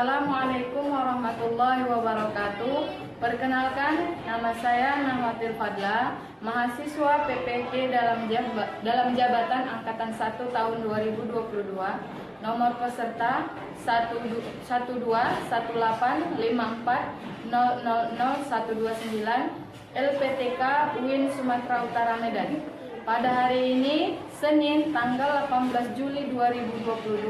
Assalamualaikum warahmatullahi wabarakatuh. Perkenalkan, nama saya Nahwatil Fadla, mahasiswa PPK dalam jabatan Angkatan 1 tahun 2022. Nomor peserta 121854000129 LPTK UIN Sumatera Utara Medan. Pada hari ini, Senin tanggal 18 Juli 2022,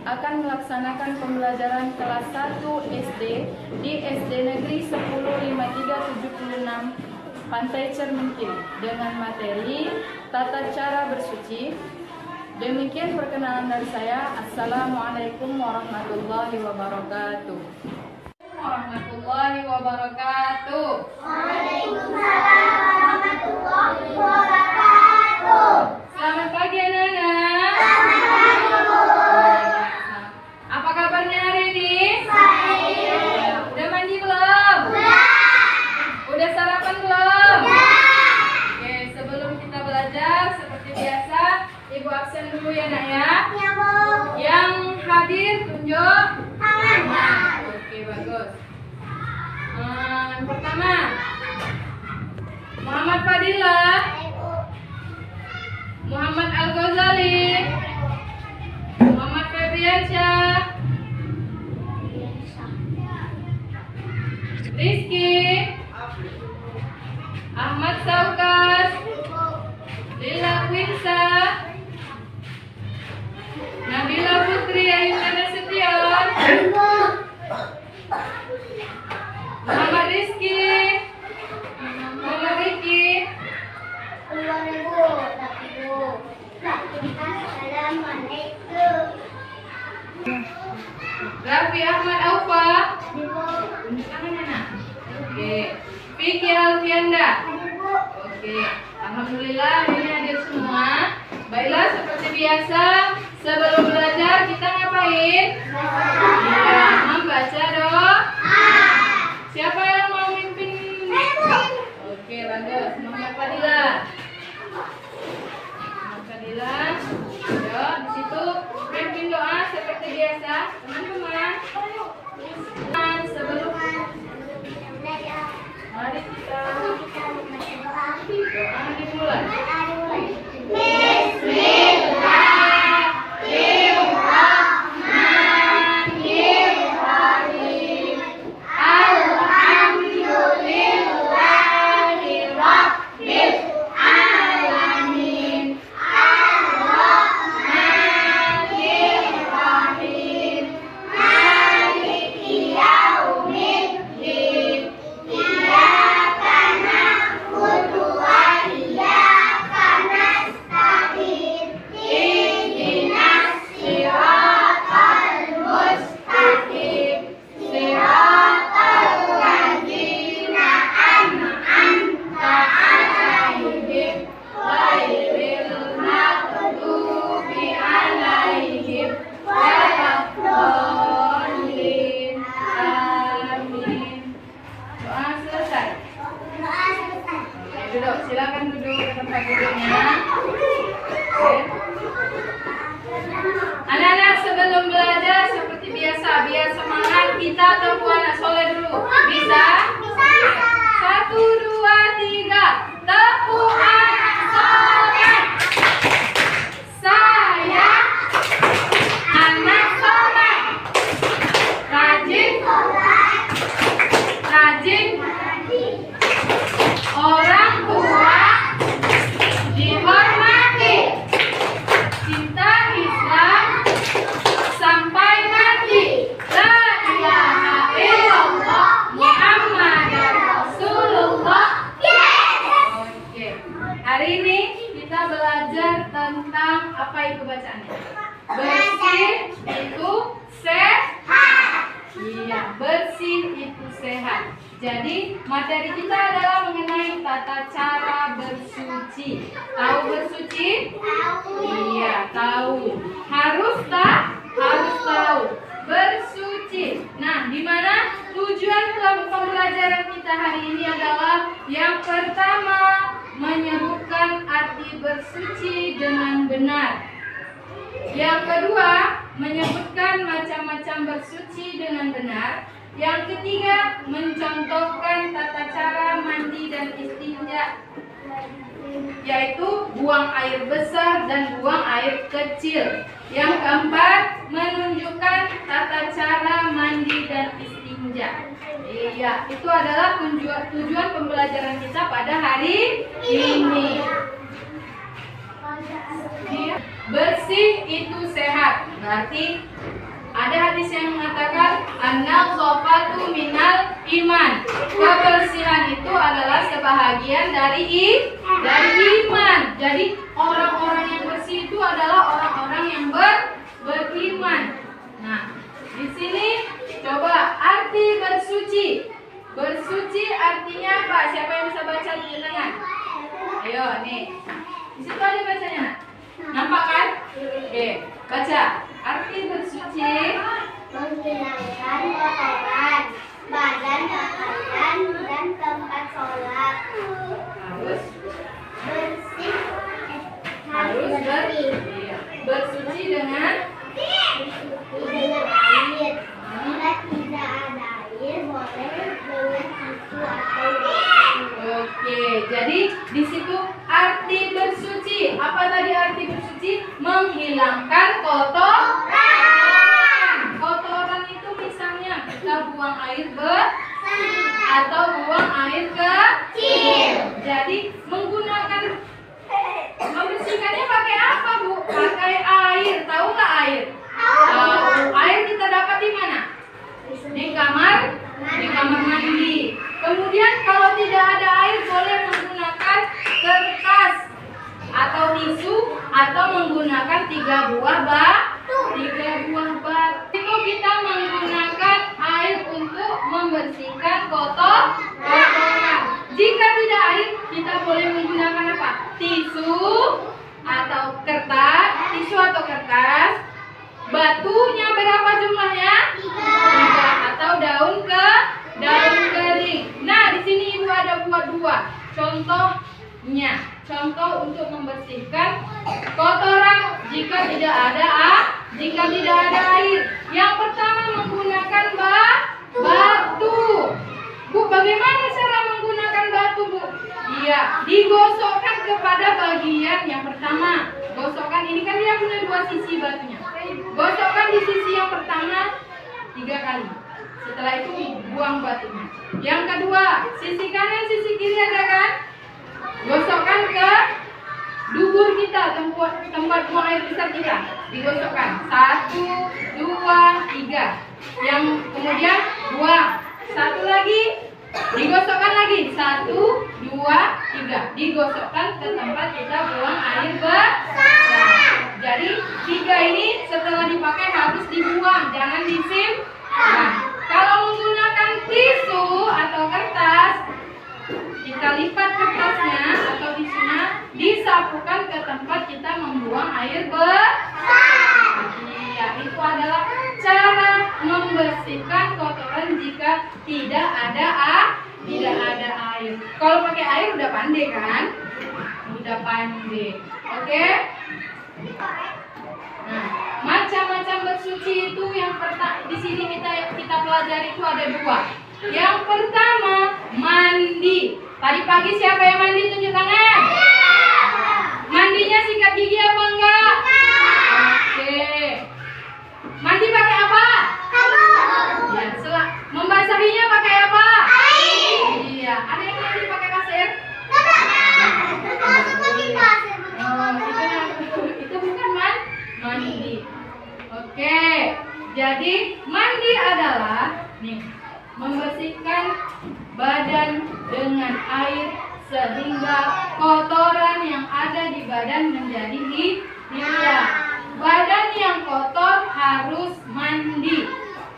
akan melaksanakan pembelajaran kelas 1 SD di SD Negeri 105376 Pantai Cermenkil dengan materi tata cara bersuci. Demikian perkenalan dari saya. Assalamualaikum warahmatullahi wabarakatuh. Warahmatullahi wabarakatuh. Waalaikumsalam warahmatullahi wabarakatuh. Selamat pagi anak-anak. Selamat pagi, Bu. Apa kabarnya hari ini? Baik. Udah mandi belum? Udah. Udah sarapan belum? Udah. Oke, sebelum kita belajar seperti biasa, Ibu absen dulu ya nak ya. Ya, Bu. Yang hadir tunjuk Tangan. Oke, bagus. Yang pertama, Muhammad Fadilah, Baik, Bu. Muhammad Al-Ghazali, Muhammad Febriansyah, Rizky, Ahmad Saukas, Lila Winsa, Nabila Putri Ayunan Nasution, Muhammad Rizky, Muhammad Riki, Keluar, Bu. Tapi, Bu. Assalamualaikum. Raffi Ahmad Aufa, Bu. tangannya nak. Oke, Vicky Alfianda. Bu. Oke, alhamdulillah ini hadir semua. Baiklah, seperti biasa, sebelum belajar kita ngapain? Ya, membaca doa. Siapa yang mau mimpin? Oke, bagus. Muhammad Fadilah. Muhammad Fadilah. Yo, di situ mimpin doa seperti biasa, teman-teman. Dan sebelum mari kita doa dimulai. Bismillahirrahmanirrahim. Alhamdulillahirabbil alamin. Arrahmanirrahim. Maliki yaumiddin. Iyyaka na'budu wa iyyaka nasta'in. Ihdinas siratal mustaqim. Siratal ladzina an'amta 'alaihim ghairil maghdubi 'alaihim waladdallin. Amin. Doa selesai. Oke, duduk. Silakan duduk ke tempat duduknya. Oke. Anak-anak, sebelum belajar seperti biasa, biar semangat, kita tepuk anak soleh dulu. Bisa? Satu, dua, tiga. Tepuk anak soleh. Saya anak soleh. Rajin, rajin. Orang tua dihormati. Cinta Islam sampai mati. La ilaha illallah Muhammadar Rasulullah. Oke. Hari ini kita belajar tentang apa itu bacaannya? Bersih itu sehat. Iya, bersih itu sehat. Jadi materi kita adalah mengenai tata cara bersuci. Tahu bersuci? Iya, tahu. Harus tak? Harus tahu. Bersuci. Nah, di mana tujuan pembelajaran kita hari ini adalah yang pertama, menyerukan arti bersuci dengan benar. Yang kedua, menyebutkan macam-macam bersuci dengan benar. Yang ketiga, mencontohkan tata cara mandi dan istinja, yaitu buang air besar dan buang air kecil. Yang keempat, menunjukkan tata cara mandi dan istinja. Iya, itu adalah tujuan pembelajaran kita pada hari ini. Bersih itu sehat. Berarti ada hadis yang mengatakan an-nadzafatu minal iman. Kebersihan itu adalah sebahagian dari iman. Jadi orang-orang yang bersih itu adalah orang-orang yang beriman. Nah, di sini coba arti bersuci. Bersuci artinya apa? Siapa yang bisa baca di tangan? Ayo nih. Di situ ada bacanya. Nampak kan? Oke, baca. Arti bersuci menghilangkan kotoran badan, pakaian, dan tempat sholat. harus Bersih. harus bersih. bersuci dengan Dengan air. Jika tidak ada air, boleh dengan tisu atau Oke, jadi di situ arti bersuci. Apa tadi arti bersuci? Menghilangkan kotoran itu misalnya kita buang air atau buang air kecil. Jadi membersihkannya pakai apa, Bu? Pakai air. Tahu nggak air? Tahu. Air kita dapat di mana? Di kamar mandi. Kemudian kalau tidak ada air boleh menggunakan kertas atau tisu atau menggunakan 3 buah batu. Itu kita menggunakan air untuk membersihkan kotoran. Jika tidak air, kita boleh menggunakan apa? Tisu atau kertas. Batunya berapa jumlahnya? 3 atau daun kering. Nah, di sini Ibu ada buat 2 contohnya. Contoh untuk membersihkan kotoran jika tidak ada air. Yang pertama menggunakan batu. Bu, bagaimana cara menggunakan batu, Bu? Iya, digosokkan kepada bagian yang pertama. Gosokkan, ini kan dia punya 2 sisi batunya. Gosokkan di sisi yang pertama 3 kali. Setelah itu buang batunya. Yang kedua, sisi kanan, sisi kiri ada kan? Gosokkan ke dubur kita, tempat buang air besar kita. Digosokkan 1, 2, 3. Yang kemudian buang. 1 lagi, digosokkan lagi 1, 2, 3. Digosokkan ke tempat kita buang air besar. Jadi 3 ini setelah dipakai harus dibuang, jangan disimpan. Kalau menggunakan tisu atau kertas, kita lipat kertasnya atau tisunya, disapukan ke tempat kita membuang air besar. Iya, itu adalah cara membersihkan kotoran jika tidak ada air. Kalau pakai air udah pandai kan? Udah pandai. Oke? Nah, macam-macam bersuci itu yang di sini kita pelajari itu ada 2. Yang pertama, mandi. Tadi pagi siapa yang mandi? Tunjuk tangan. Mandinya sikat gigi apa enggak? Oke. Mandi pakai apa? Ya, membasahinya pakai apa? Iya. Ada yang mandi pakai pasir? Itu bukan mandi. Oke. Jadi mandi adalah membersihkan badan dengan air sehingga kotoran yang ada di badan menjadi hilang. Badan yang kotor harus mandi.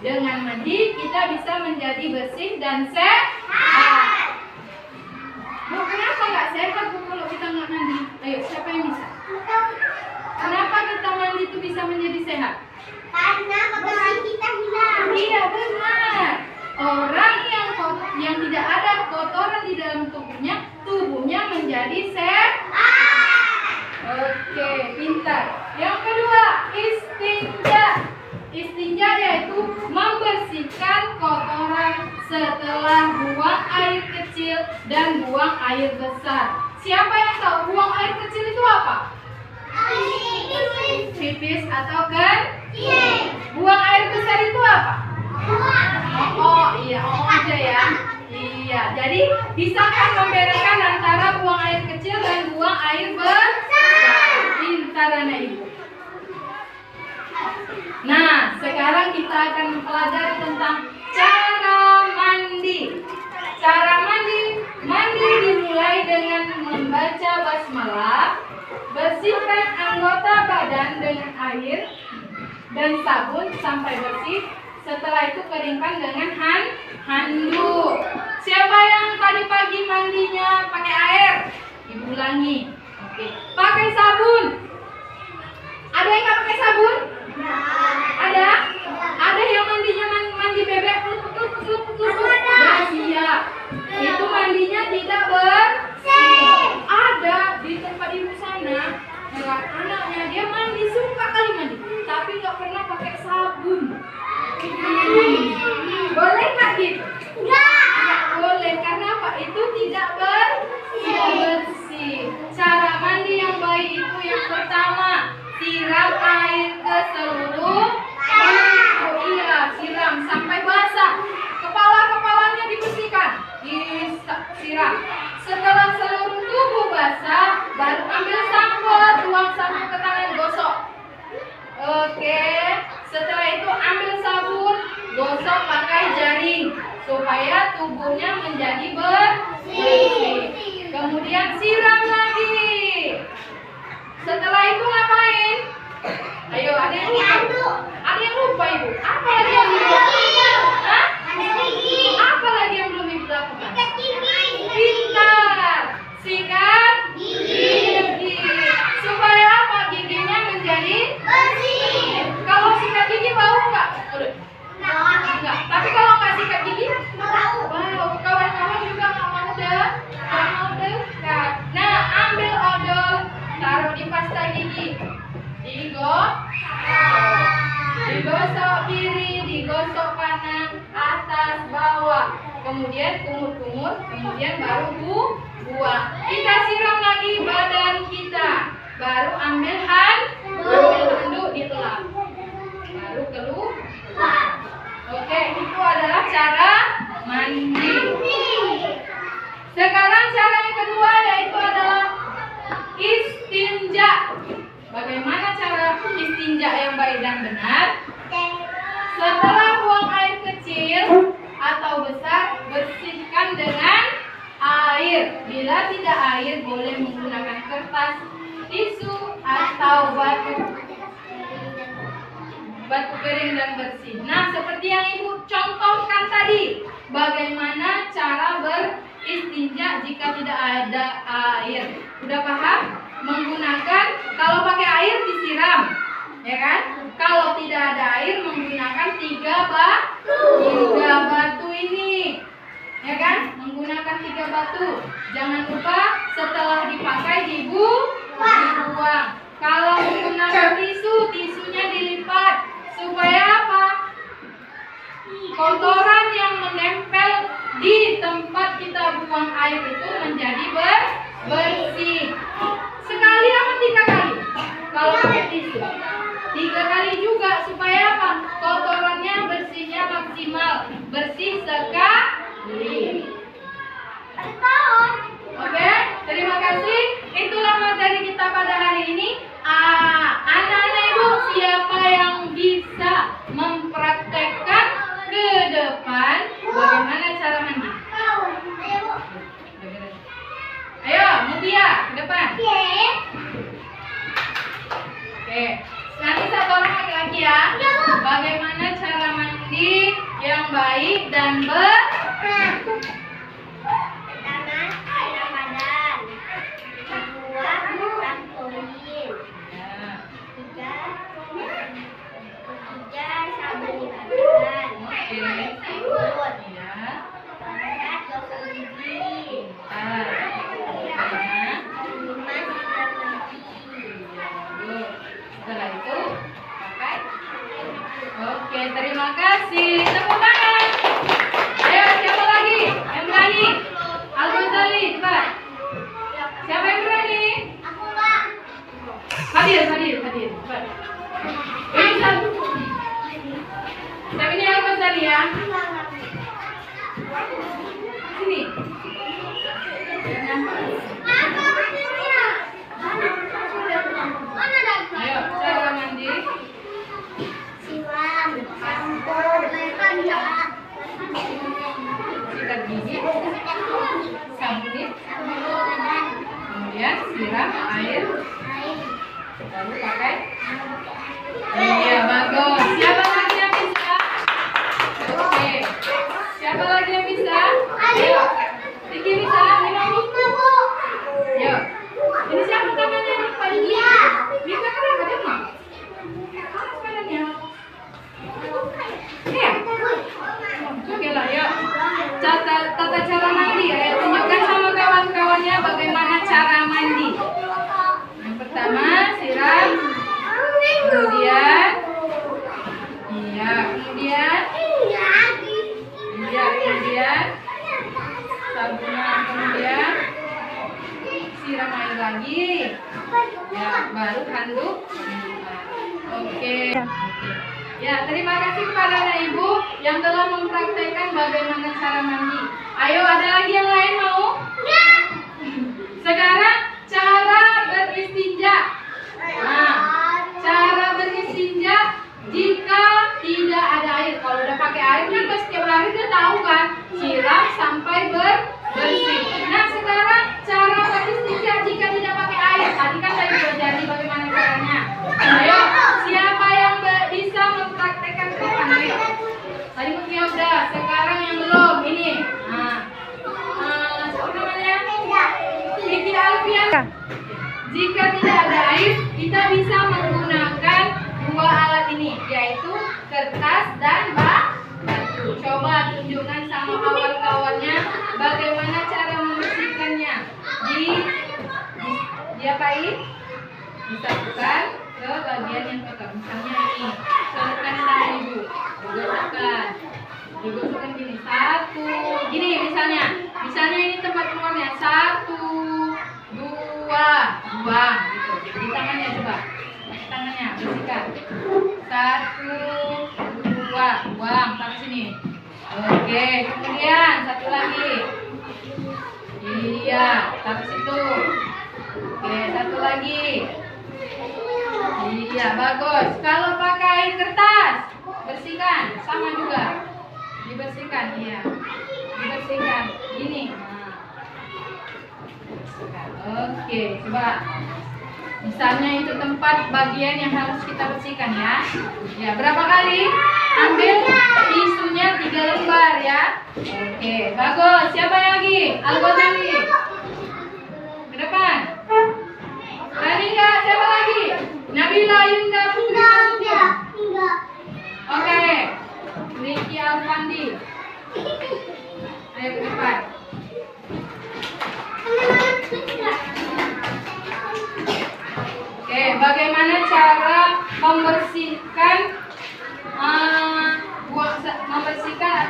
Dengan mandi kita bisa menjadi bersih dan sehat. Bu, kenapa nggak sehat, Bu, kalau kita nggak mandi? Ayo, siapa yang bisa? Kenapa kita mandi itu bisa menjadi sehat? Karena kotoran kita hilang. Iya, benar. Orang yang tidak ada kotoran di dalam tubuhnya menjadi sehat. Oke, pintar. Yang kedua, istinja. setelah buang air kecil dan buang air besar. Siapa yang tahu buang air kecil itu apa? Pipis atau kencing. Buang air besar itu apa? Oh iya, aja ya. Iya, jadi bisakah membedakan antara buang air kecil dan buang air besar? Pintar anak ibu. Nah, sekarang kita akan mempelajari tentang cara mandi. Cara mandi dimulai dengan membaca basmalah, bersihkan anggota badan dengan air dan sabun sampai bersih. Setelah itu keringkan dengan handuk. Siapa yang tadi pagi mandinya pakai air? Ibu ulangi. Oke. Pakai sabun. Ada yang nggak pakai sabun? Ada? Ada yang mandinya mandi bebek? Ya, iya. Itu mandinya tidak bersih. Ada di tempat ibu sana. Anaknya dia mandi, suka kali mandi, tapi nggak pernah pakai sabun. Boleh nggak gitu? Nggak boleh, karena apa? Itu tidak bersih. Cara mandi yang baik itu yang pertama, siram air ke seluruh tubuh. Oh iya, siram sampai basah. Kepalanya dibersihkan, disiram. Setelah seluruh tubuh basah, baru ambil sampo, tuang sampo ke tangan, gosok. Oke, setelah itu ambil sabun, gosok pakai jaring supaya tubuhnya menjadi bersih. Kemudian siram lagi. Setelah itu ngapain? Ayo, ada yang lupa? Ada yang lupa ibu? Apa lagi yang lupa? Hah? Apa lagi yang belum ibu lakukan? Pintar. Sikat gigi. Supaya apa? Giginya menjadi bersih. Kalau sikat gigi bau nggak? Enggak. Tapi kalau nggak sikat gigi bau. Kawan-kawan juga nggak mau dekat. Nah, ambil odol, taruh di pasta gigi. Digosok kiri, digosok kanan, atas, bawah. Kemudian kumur-kumur, kemudian baru buang. Kita siram lagi badan kita. Baru ambil handuk ditelan. Baru keluar. Oke, itu adalah cara mandi. Sekarang cara yang kedua yaitu adalah istinja. Bagaimana cara istinja yang baik dan benar? Setelah buang air kecil atau besar, bersihkan dengan air. Bila tidak air, boleh menggunakan kertas, tisu, atau batu kering dan bersih. Nah, seperti yang ibu contohkan tadi, bagaimana cara beristinja jika tidak ada air. Udah paham? Menggunakan, kalau pakai air disiram, ya kan? Kalau tidak ada air, menggunakan tiga batu ini, ya kan? Menggunakan 3 batu. Jangan lupa setelah dipakai dibuang. Kalau menggunakan tisu, tisunya dilipat supaya apa? Kotoran yang menempel di tempat kita buang air itu menjadi bersih. Sekali apa 3 kali? Kalau pakai tisu 3 kali juga supaya apa? Kotorannya bersihnya maksimal, bersih sekali. Oke, terima kasih. Itulah materi kita pada hari ini. Anak-anak ibu, siapa yang bisa mempraktekkan ke depan bagaimana cara mandi? Ayo, Mutia, ke depan. Oke, nanti satu orang laki-laki ya. Bagaimana cara mandi yang baik dan benar? Setelah itu pakai. Oke, terima kasih. Tepuk tangan. Ayo. ya. Sini. Ayo, cara mandi. Siram, sampo, berkanca. Sikat gigi, sabun, kemudian siram air, lalu pakai. Iya, bagus. Siapa lagi yang bisa? Oke. Siapa lagi yang bisa? Ayo. Riki bisa? Minum. Yuk. Ini siapa tangannya? Pak Iya. Bisa kenapa dia mau? Tangannya. Iya. Oke lah, yuk. Tata cara mandi. Ayo tunjukkan sama kawan-kawannya bagaimana cara mandi. Yang pertama, siram. Kemudian, kemudian sabunnya, kemudian siram air lagi, ya baru handuk. Oke. Ya, terima kasih kepada anak ibu yang telah mempraktekkan bagaimana cara mandi. Ayo, ada lagi yang lain mau? Sekarang cara beristinja. Nah, cara beristinja jika tidak ada air. Kalau udah pakai air kan setiap hari udah tahu kan, siram sampai bersih. Nah, sekarang cara beristinja jika tidak pakai air. Tadi kan saya sudah jadi bagaimana caranya. Ayo, siapa yang bisa mempraktekkan caranya? Ayo. Tadi Mutia udah, sekarang yang belum ini. Nah, siapa namanya? Vicky Alfian. Jika tidak ada air, kita bisa menggunakan dua alat ini, yaitu kertas dan batu. Coba tunjukkan sama kawan-kawannya bagaimana cara membersihkannya. Diapain? Disatukan ke bagian yang kotor. Misalnya ini, celupkan tangan ibu, digosokkan gini, satu, gini misalnya ini tempat keluarnya, satu, dua, buang gitu. Di tangannya coba, pakai tangannya bersihkan, satu, dua, buang, taruh sini. Oke, kemudian satu lagi, iya, taruh situ. Oke, satu lagi. Iya, bagus. Kalau pakai kertas, bersihkan, sama juga. Dibersihkan, iya. Dibersihkan. Gini. Nah. Oke, coba. Misalnya itu tempat bagian yang harus kita bersihkan ya. Ya, berapa kali? Ambil tisunya 3 lembar ya. Oke, bagus. Siapa lagi? Al-Ghazali. Ke depan. Tadi enggak? Siapa lagi? Nabila Yunda Putri Nasution. Oke. Riki Alfandi. Ayo ke depan. Oke, bagaimana cara membersihkan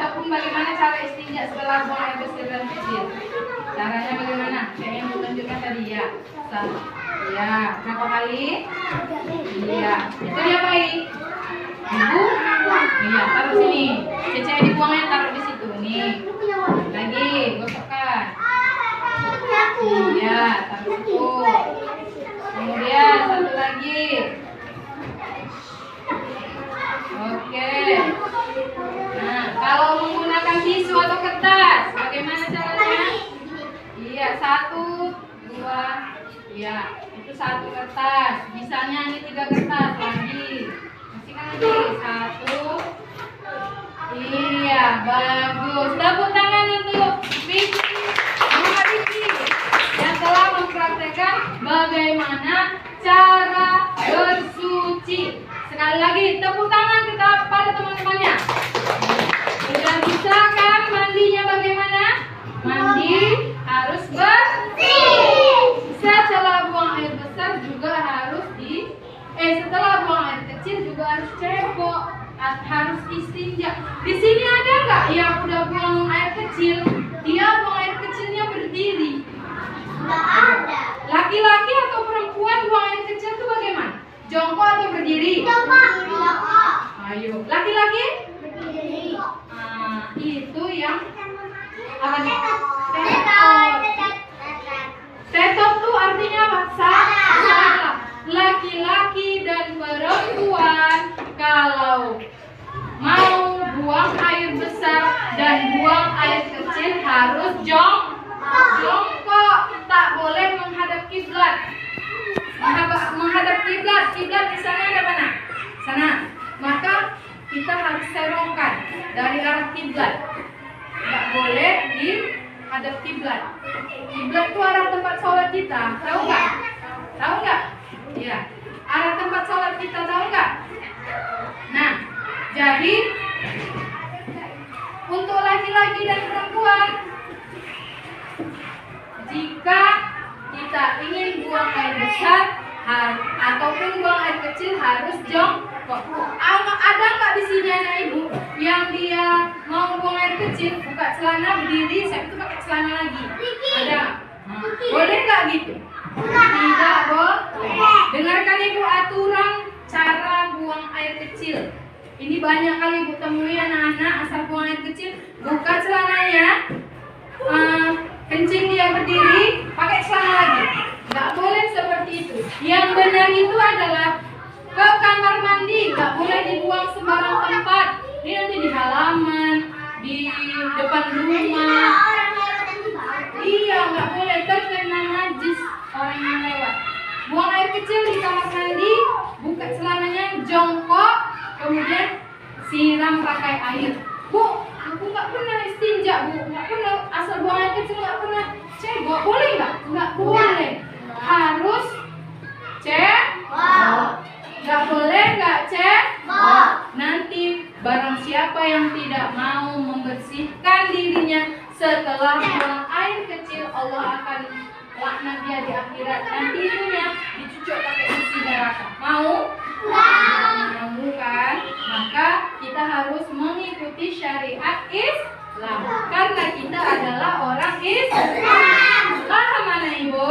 ataupun bagaimana cara istinja setelah buang air besar dan kecil? Caranya bagaimana? Kayak yang ditunjukkan tadi ya. Ya, berapa kali? Iya. Itu diapain? Ibu? Iya, taruh sini. Cece dibuangnya taruh di situ nih. Lagi, gosokkan. Iya, taruh situ. Kemudian satu lagi. Oke. Nah, kalau menggunakan tisu atau kertas, bagaimana caranya? Iya, 1, 2. Iya, itu 1 kertas. Misalnya ini 3 kertas lagi. Masihkan lagi. 1. Iya, bagus. Tepuk tangan untuk Vicky yang telah mempraktekkan bagaimana cara bersuci. Sekali lagi, tepuk tangan kita pada teman-temannya. Sudah bisa kan mandinya bagaimana? Mandi harus bersih. Setelah buang air besar juga harus setelah buang air kecil juga harus cebok, harus istinja. Di sini ada nggak yang udah buang air kecil? Dia buang air kecilnya berdiri. Nggak ada. Laki-laki atau perempuan buang air kecil itu bagaimana? Jongkok atau berdiri? Coba. Ayo, laki-laki? Berdiri. Apa nih? Tetot tuh artinya apa? Salah. Laki-laki dan perempuan kalau mau buang air besar dan buang air kecil harus jongkok, tak boleh menghadap kiblat. Menghadap kiblat di sana ada mana? Sana. Maka kita harus serongkan dari arah kiblat. Nggak boleh dihadap kiblat. Kiblat itu arah tempat sholat kita, tahu nggak? Tahu nggak? Ya, arah tempat sholat kita tahu nggak? Nah, jadi untuk laki-laki dan perempuan, jika kita ingin buang air besar ataupun buang air kecil harus jongkok. Ada nggak di sini anak ibu yang dia mau buang air kecil buka celana berdiri, saya itu pakai celana lagi? Ada? Boleh nggak gitu? Tidak boleh. Dengarkan ibu aturan cara buang air kecil. Ini banyak kali ibu temui anak-anak asal buang air kecil, buka celananya, kencing dia berdiri, pakai celana lagi. Nggak boleh seperti itu. Yang benar itu adalah ke kamar mandi, nggak boleh dibuang sembarang tempat. Ini nanti di halaman, di depan rumah. Iya, nggak boleh, terkena najis orang yang lewat. Buang air kecil di kamar mandi, buka celananya, jongkok, kemudian siram pakai air. Bu, aku nggak pernah istinja, bu, nggak pernah asal buang air kecil, nggak pernah cebok, boleh nggak? Nggak boleh. Harus cebok. Nggak boleh nggak cebok. Nanti barang siapa yang tidak mau membersihkan dirinya setelah buang air kecil, Allah akan laknat dia di akhirat. Nanti itunya dicucuk pakai besi neraka. Mau? Mau kan? Maka kita harus mengikuti syariat Islam karena kita adalah orang Islam. Paham mana ibu?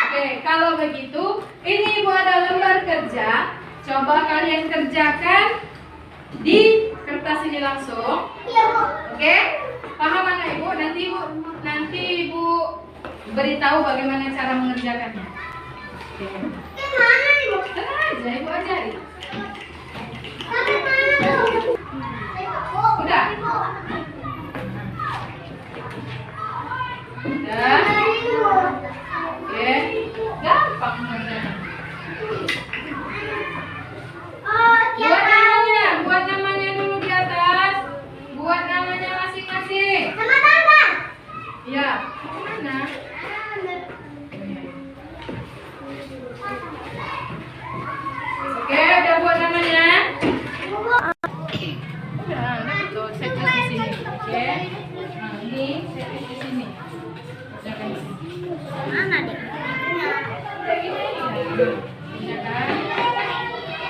Oke, kalau begitu ini ibu ada lembar kerja. Coba kalian kerjakan di kertas ini langsung. Oke? Paham mana ibu? Nanti ibu beritahu bagaimana cara mengerjakannya. Oke. Tenang aja, ibu ajari. Udah? Udah? Oke. Gampang mengerjakan. Buat namanya dulu di atas. Buat namanya masing-masing. Ya, mana? Oke, udah buat namanya? Udah, betul. Saya tulis di sini. Oke. Nah, ini saya tulis di sini. Jangan di sini. Mana deh? Kayak gini. Ya kan?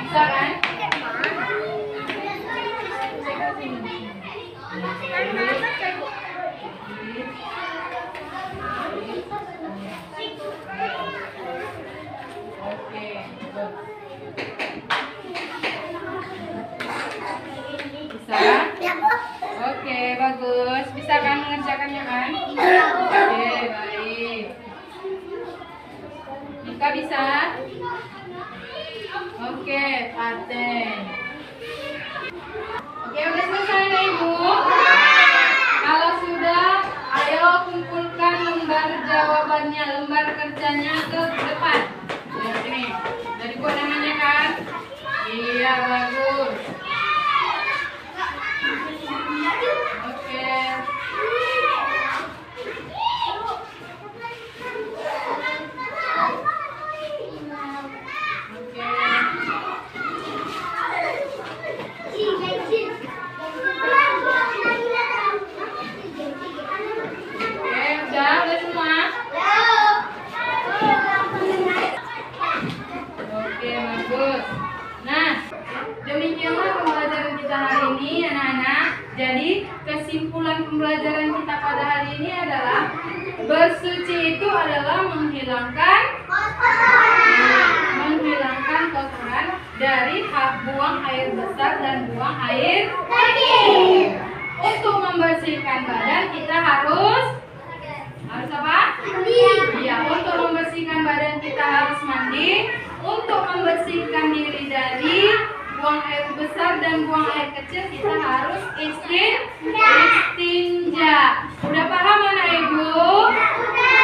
Bisa kan? Oke, bagus. Bisa kan mengerjakannya kan? Oke, baik. Nika bisa? Oke, paten. Oke, udah selesai nih ibu? Kalau sudah, ayo kumpulkan lembar jawabannya, lembar kerjanya ke depan. Nah, sini. Dari buat namanya kan? Iya, bagus. Oke. Udah semua? Oke, bagus. Nah, demikianlah pembelajaran kita hari ini, anak-anak. Jadi, kesimpulan pembelajaran kita pada hari ini adalah bersuci itu adalah menghilangkan kotoran dari buang air besar dan buang air kecil. Untuk membersihkan badan kita harus apa? Iya, untuk membersihkan badan kita harus mandi. Untuk membersihkan diri dari buang air besar dan buang air kecil kita harus istinja. Udah paham anak ibu? Oke,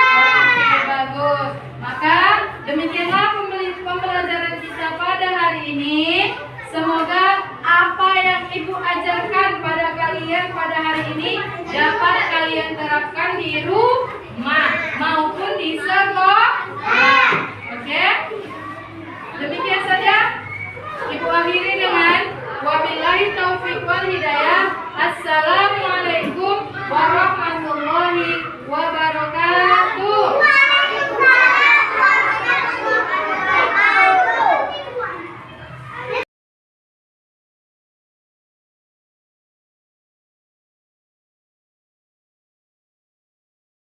bagus. Maka demikianlah pembelajaran kita pada hari ini. Semoga apa yang ibu ajarkan pada kalian pada hari ini dapat kalian terapkan di rumah maupun di